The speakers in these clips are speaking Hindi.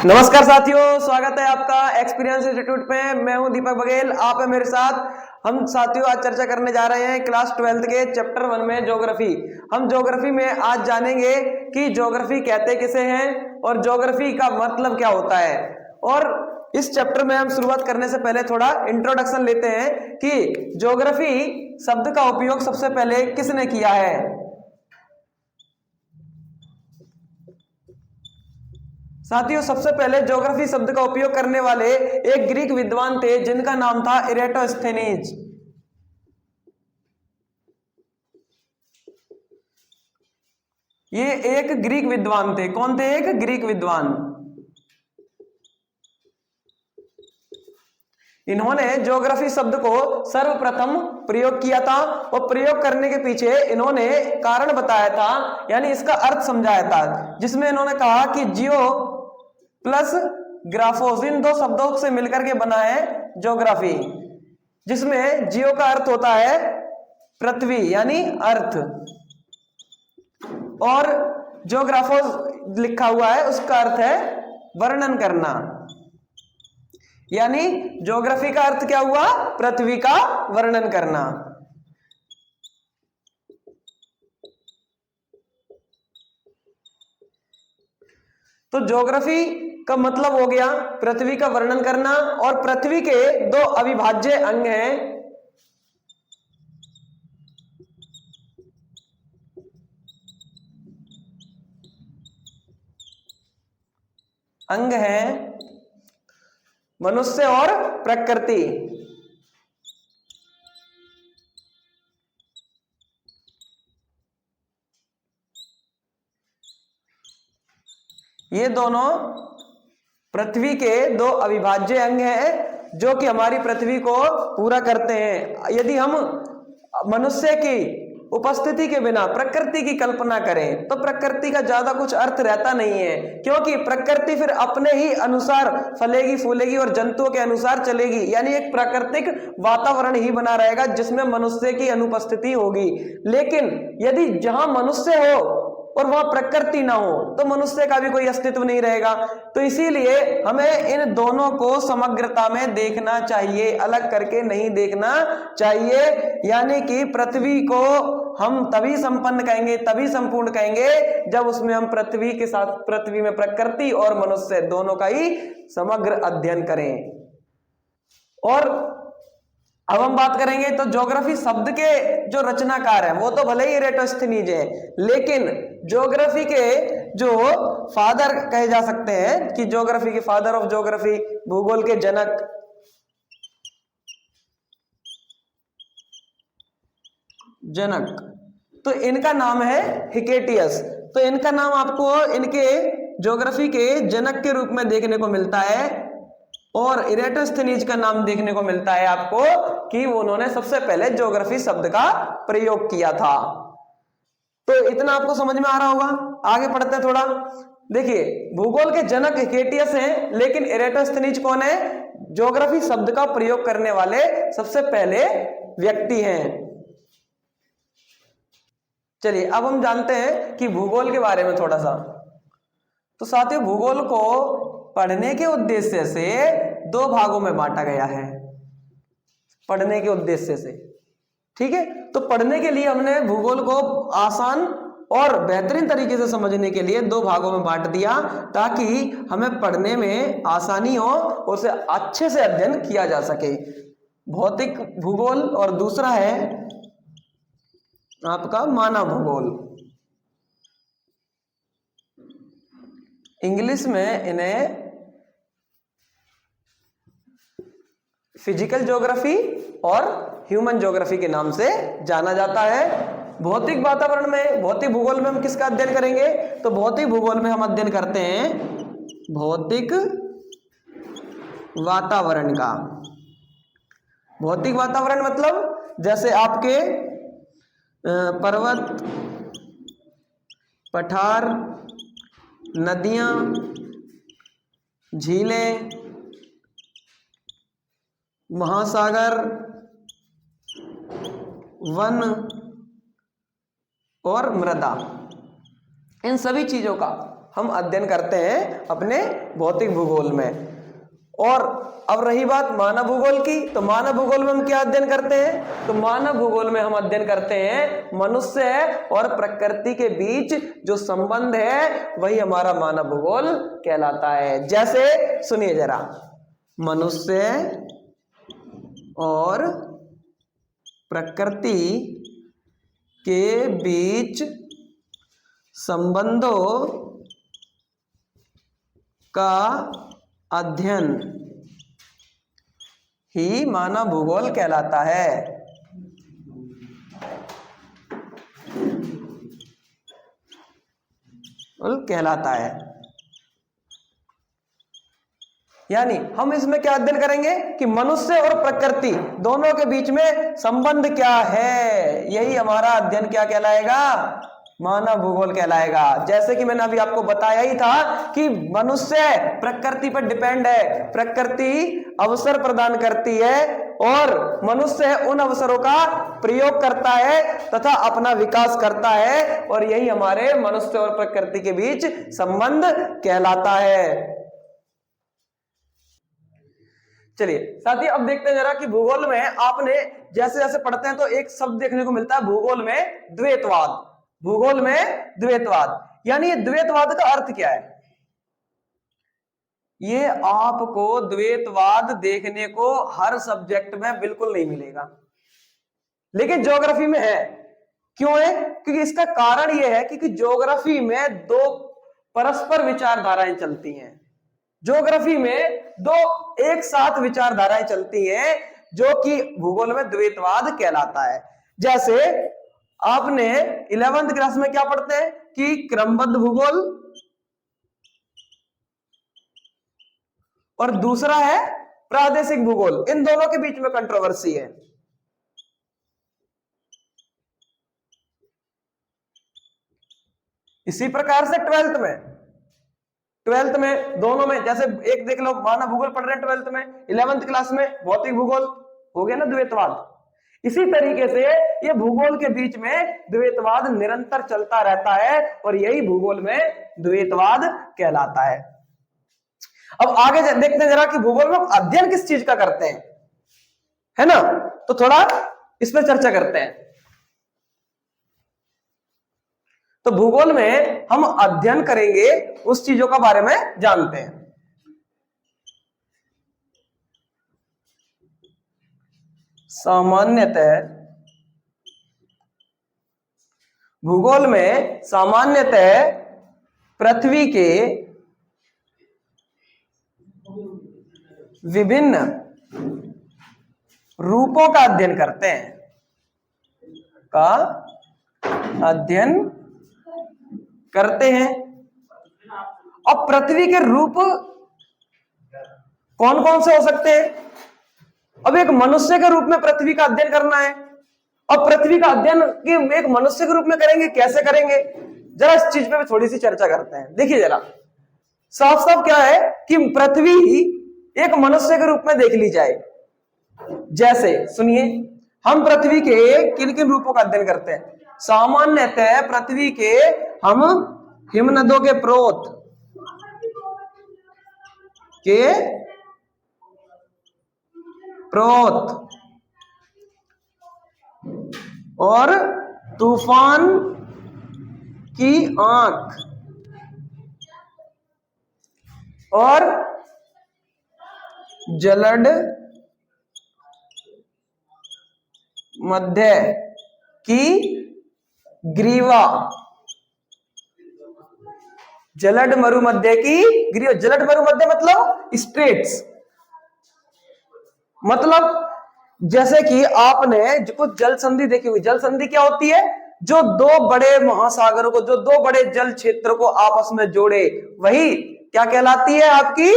नमस्कार साथियों, स्वागत है आपका एक्सपीरियंस इंस्टीट्यूट में। मैं हूं दीपक बघेल, आप है मेरे साथ। हम साथियों आज चर्चा करने जा रहे हैं क्लास 12th के चैप्टर 1 में ज्योग्राफी। हम ज्योग्राफी में आज जानेंगे कि ज्योग्राफी कहते किसे हैं और ज्योग्राफी का मतलब क्या होता है। और इस चैप्टर में हम शुरुआत करने से पहले थोड़ा इंट्रोडक्शन लेते हैं कि ज्योग्राफी शब्द का उपयोग सबसे पहले किसने किया है। साथियों, सबसे पहले ज्योग्राफी शब्द का उपयोग करने वाले एक ग्रीक विद्वान थे जिनका नाम था इरेटोस्थेनीज। ये एक ग्रीक विद्वान थे। कौन थे? एक ग्रीक विद्वान। इन्होंने ज्योग्राफी शब्द को सर्वप्रथम प्रयोग किया था और प्रयोग करने के पीछे इन्होंने कारण बताया था, यानी इसका अर्थ समझाया था, जिसमें इन्होंने कहा कि जियो प्लस ग्राफोस इन दो शब्दों से मिलकर के बना है ज्योग्राफी, जिसमें जियो का अर्थ होता है पृथ्वी यानी अर्थ, और ज्योग्राफोस लिखा हुआ है उसका अर्थ है वर्णन करना। यानी ज्योग्राफी का अर्थ क्या हुआ? पृथ्वी का वर्णन करना। तो ज्योग्राफी का मतलब हो गया पृथ्वी का वर्णन करना, और पृथ्वी के दो अविभाज्य अंग हैं। अंग हैं मनुष्य और प्रकृति। ये दोनों पृथ्वी के दो अविभाज्य अंग हैं जो कि हमारी पृथ्वी को पूरा करते हैं। यदि हम मनुष्य की उपस्थिति के बिना प्रकृति की कल्पना करें तो प्रकृति का ज्यादा कुछ अर्थ रहता नहीं है, क्योंकि प्रकृति फिर अपने ही अनुसार फलेगी फूलेगी और जंतुओं के अनुसार चलेगी। यानी एक प्राकृतिक वातावरण ही बना रहेगा जिसमें मनुष्य की अनुपस्थिति होगी। लेकिन यदि जहां मनुष्य हो और वह प्रकृति ना हो तो मनुष्य का भी कोई अस्तित्व नहीं रहेगा। तो इसीलिए हमें इन दोनों को समग्रता में देखना चाहिए, अलग करके नहीं देखना चाहिए। यानी कि पृथ्वी को हम तभी संपन्न कहेंगे, तभी संपूर्ण कहेंगे जब उसमें हम पृथ्वी के साथ, पृथ्वी में प्रकृति और मनुष्य दोनों का ही समग्र अध्ययन करें। और अब हम बात करेंगे तो ज्योग्राफी शब्द के जो रचनाकार हैं वो तो भले ही इरेटोस्थेनीज है, लेकिन ज्योग्राफी के जो फादर कहे जा सकते हैं कि ज्योग्राफी के फादर ऑफ ज्योग्राफी, भूगोल के जनक, तो इनका नाम है हिकेटियस। तो इनका नाम आपको इनके ज्योग्राफी के जनक के रूप में देखने को मिलता है, और इरेटोस्थेनीज का नाम देखने को मिलता है आपको कि उन्होंने सबसे पहले ज्योग्राफी शब्द का प्रयोग किया था। तो इतना आपको समझ में आ रहा होगा। आगे पढ़ते हैं थोड़ा। देखिए, भूगोल के जनक हिकेटियस हैं, लेकिन इरेटोस्थेनीज कौन है? ज्योग्राफी शब्द का प्रयोग करने वाले सबसे पहले व्यक्ति हैं। चलिए अब हम जानते हैं कि भूगोल के बारे में थोड़ा सा। तो साथियों, भूगोल को पढ़ने के उद्देश्य से दो भागों में बांटा गया है। पढ़ने के उद्देश्य से, ठीक है। तो पढ़ने के लिए हमने भूगोल को आसान और बेहतरीन तरीके से समझने के लिए दो भागों में बांट दिया, ताकि हमें पढ़ने में आसानी हो, उसे अच्छे से अध्ययन किया जा सके। भौतिक भूगोल और दूसरा है आपका मानव भूगोल। इंग्लिश में इन्हें फिजिकल ज्योग्राफी और ह्यूमन ज्योग्राफी के नाम से जाना जाता है। भौतिक वातावरण में, भौतिक भूगोल में हम किसका अध्ययन करेंगे? तो भौतिक भूगोल में हम अध्ययन करते हैं भौतिक वातावरण का। भौतिक वातावरण मतलब जैसे आपके पर्वत, पठार, नदियां, झीलें, महासागर, वन और मृदा, इन सभी चीजों का हम अध्ययन करते हैं अपने भौतिक भूगोल में। और अब रही बात मानव भूगोल की, तो मानव भूगोल में हम क्या अध्ययन करते हैं? तो मानव भूगोल में हम अध्ययन करते हैं मनुष्य और प्रकृति के बीच जो संबंध है वही हमारा मानव भूगोल कहलाता है। जैसे सुनिए जरा, मनुष्य और प्रकृति के बीच संबंधों का अध्ययन ही मानव भूगोल कहलाता है। कहलाता है यानी हम इसमें क्या अध्ययन करेंगे कि मनुष्य और प्रकृति दोनों के बीच में संबंध क्या है, यही हमारा अध्ययन क्या कहलाएगा? मानव भूगोल कहलाएगा। जैसे कि मैंने अभी आपको बताया ही था कि मनुष्य प्रकृति पर डिपेंड है, प्रकृति अवसर प्रदान करती है और मनुष्य उन अवसरों का प्रयोग करता है तथा अपना विकास करता है, और यही हमारे मनुष्य और प्रकृति के बीच संबंध कहलाता है। चलिए साथी, अब देखते हैं जरा कि भूगोल में आपने जैसे जैसे पढ़ते हैं तो एक शब्द देखने को मिलता है भूगोल में, द्वैतवाद। भूगोल में द्वैतवाद, यानी ये द्वैतवाद का अर्थ क्या है? ये आपको द्वैतवाद देखने को हर सब्जेक्ट में बिल्कुल नहीं मिलेगा, लेकिन ज्योग्राफी में है। क्यों है? क्योंकि इसका कारण यह है कि ज्योग्राफी में दो परस्पर विचारधाराएं चलती हैं। ज्योग्राफी में दो एक साथ विचारधाराएं चलती हैं, जो कि भूगोल में द्वैतवाद कहलाता है। जैसे आपने 11th क्लास में क्या पढ़ते हैं कि क्रमबद्ध भूगोल, और दूसरा है प्रादेशिक भूगोल। इन दोनों के बीच में कंट्रोवर्सी है। इसी प्रकार से 12th में दोनों में, जैसे एक देख लो मानव भूगोल पढ़ रहे हैं 12th में, 11th क्लास में भौतिक भूगोल, हो गया ना द्वैतवाद। इसी तरीके से ये भूगोल के बीच में द्वैतवाद निरंतर चलता रहता है और यही भूगोल में द्वैतवाद कहलाता है। अब आगे देखते हैं जरा कि भूगोल में अध्ययन किस चीज का करते हैं, है ना? तो थोड़ा इस पर चर्चा करते हैं। तो भूगोल में हम अध्ययन करेंगे उस चीजों का बारे में जानते हैं। सामान्यतः भूगोल में सामान्यतः पृथ्वी के विभिन्न रूपों का अध्ययन करते हैं, अब पृथ्वी के रूप कौन कौन से हो सकते हैं? अब एक मनुष्य के रूप में पृथ्वी का अध्ययन करना है। अब पृथ्वी का अध्ययन एक मनुष्य के रूप में करेंगे, कैसे करेंगे? जरा इस चीज पे भी थोड़ी सी चर्चा करते हैं। देखिए जरा, साफ साफ क्या है कि पृथ्वी एक मनुष्य के रूप में देख ली जाए। जैसे सुनिए, हम पृथ्वी के किन किन रूपों का अध्ययन करते हैं? सामान्यतः पृथ्वी के हम हिमनदों के प्रोत और तूफान की आंख और जलड मध्य की ग्रीवा, जलड मरुमध्य की ग्रीवा। जलड मरुमध्य मतलब स्ट्रेट्स, मतलब जैसे कि आपने कुछ जल संधि देखी हुई। जल संधि क्या होती है? जो दो बड़े महासागरों को, जो दो बड़े जल क्षेत्र को आपस में जोड़े, वही क्या कहलाती है? आपकी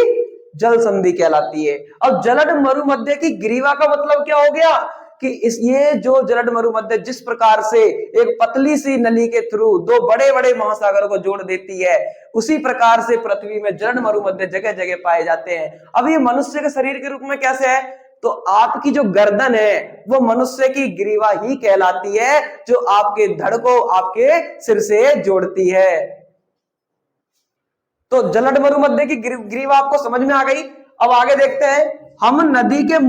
जल संधि कहलाती है। अब जलड मरुमध्य की ग्रीवा का मतलब क्या हो गया कि ये जो जलड मरुमध्य जिस प्रकार से एक पतली सी नली के थ्रू दो बड़े बड़े महासागरों को जोड़ देती है, उसी प्रकार से पृथ्वी में जलड मरुमध्य जगह जगह पाए जाते हैं। अब ये मनुष्य के शरीर के रूप में कैसे है? तो आपकी जो गर्दन है वो मनुष्य की ग्रीवा ही कहलाती है, जो आपके धड़ को आपके सिर से जोड़ती है। तो जलद मरुमध्य की ग्रीवा आपको समझ में आ गई। अब आगे देखते हैं, हम नदी के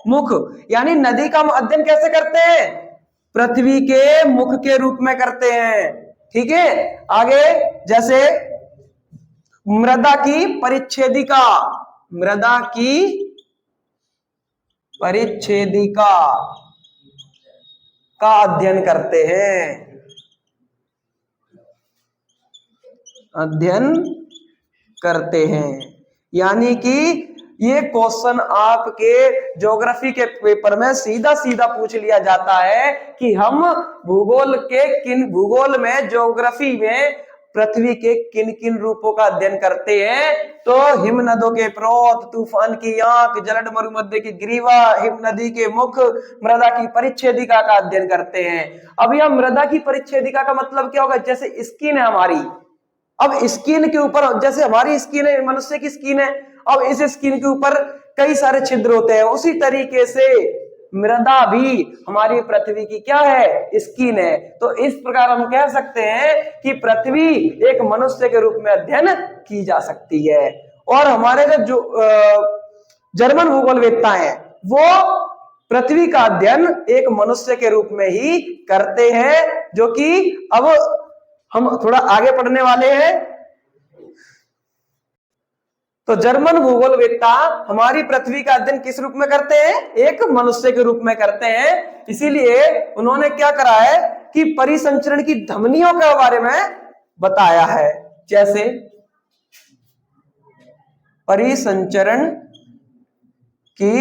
मुख यानी नदी का हम अध्ययन कैसे करते हैं? पृथ्वी के मुख के रूप में करते हैं। ठीक है, आगे जैसे मृदा की परिच्छेदिका का अध्ययन करते हैं। यानी कि ये क्वेश्चन आपके ज्योग्राफी के पेपर में सीधा सीधा पूछ लिया जाता है कि हम भूगोल में ज्योग्राफी में पृथ्वी के किन किन रूपों का अध्ययन करते हैं। तो हिम नदों के प्रोत, तूफान की आंख, जलद मरुमध्य की ग्रीवा, हिम नदी के मुख, मृदा की परिच्छेदिका का अध्ययन करते हैं। अब यह मृदा की परिच्छेदिका का मतलब क्या होगा? जैसे स्किन है हमारी, अब स्किन के ऊपर, जैसे हमारी स्किन है, मनुष्य की स्किन है, अब इस स्किन के ऊपर कई सारे छिद्र होते हैं, उसी तरीके से मृदा भी हमारी पृथ्वी की क्या है? स्किन है। तो इस प्रकार हम कह सकते हैं कि पृथ्वी एक मनुष्य के रूप में अध्ययन की जा सकती है। और हमारे जो जर्मन भूगोलवेत्ता हैं वो पृथ्वी का अध्ययन एक मनुष्य के रूप में ही करते हैं, जो कि अब हम थोड़ा आगे पढ़ने वाले हैं। तो जर्मन भूगोलवेत्ता हमारी पृथ्वी का अध्ययन किस रूप में करते हैं? एक मनुष्य के रूप में करते हैं। इसीलिए उन्होंने क्या करा है कि परिसंचरण की धमनियों के बारे में बताया है। जैसे परिसंचरण की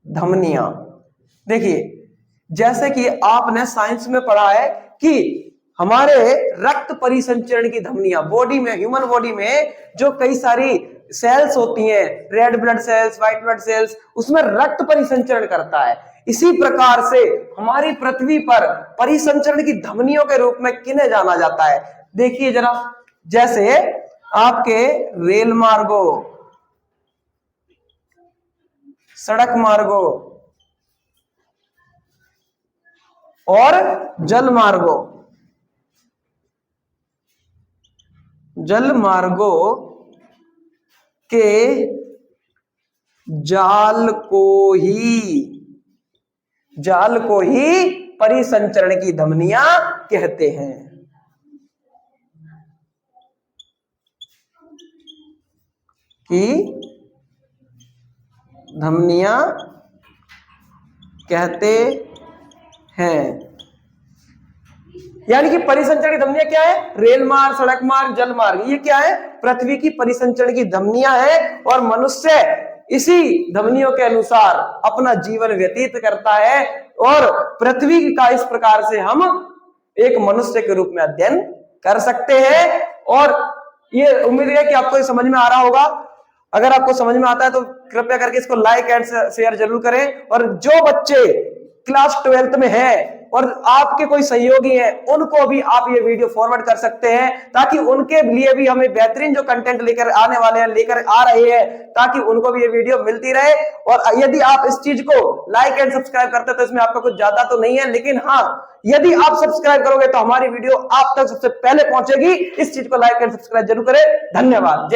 धमनियां, देखिए जैसे कि आपने साइंस में पढ़ा है कि हमारे रक्त परिसंचरण की धमनियां, बॉडी में, ह्यूमन बॉडी में जो कई सारी सेल्स होती हैं, red blood cells, white blood cells, उसमें रक्त परिसंचरण करता है। इसी प्रकार से हमारी पृथ्वी पर परिसंचरण की धमनियों के रूप में किन्हें जाना जाता है? देखिए जरा, जैसे आपके रेल मार्गों, सड़क मार्गों और जल मार्गों के जाल को ही परिसंचरण की धमनियां कहते हैं। कि धमनियां कहते हैं, यानी कि परिसंचरण की धमनियां क्या है? रेल मार्ग, सड़क मार्ग, जल मार्ग, ये क्या है? पृथ्वी की परिसंचरण की धमनियां हैं। और मनुष्य इसी धमनियों के अनुसार अपना जीवन व्यतीत करता है। और पृथ्वी का इस प्रकार से हम एक मनुष्य के रूप में अध्ययन कर सकते हैं। और ये उम्मीद है कि आपको ये समझ में आ रहा होगा। अगर आपको समझ में आता है तो कृपया करके इसको लाइक एंड शेयर जरूर करें। और जो बच्चे क्लास 12th में हैं और आपके कोई सहयोगी हैं, उनको भी आप ये वीडियो फॉरवर्ड कर सकते हैं, ताकि उनके लिए भी हमें बेहतरीन जो कंटेंट लेकर आने वाले हैं, लेकर आ रहे हैं, ताकि उनको भी ये वीडियो मिलती रहे। और यदि आप इस चीज को लाइक एंड सब्सक्राइब करते हैं तो इसमें आपका कुछ ज्यादा तो नहीं है, लेकिन हाँ, यदि आप सब्सक्राइब करोगे तो हमारी वीडियो आप तक सबसे पहले पहुंचेगी। इस चीज को लाइक एंड सब्सक्राइब जरूर करें। धन्यवाद। जय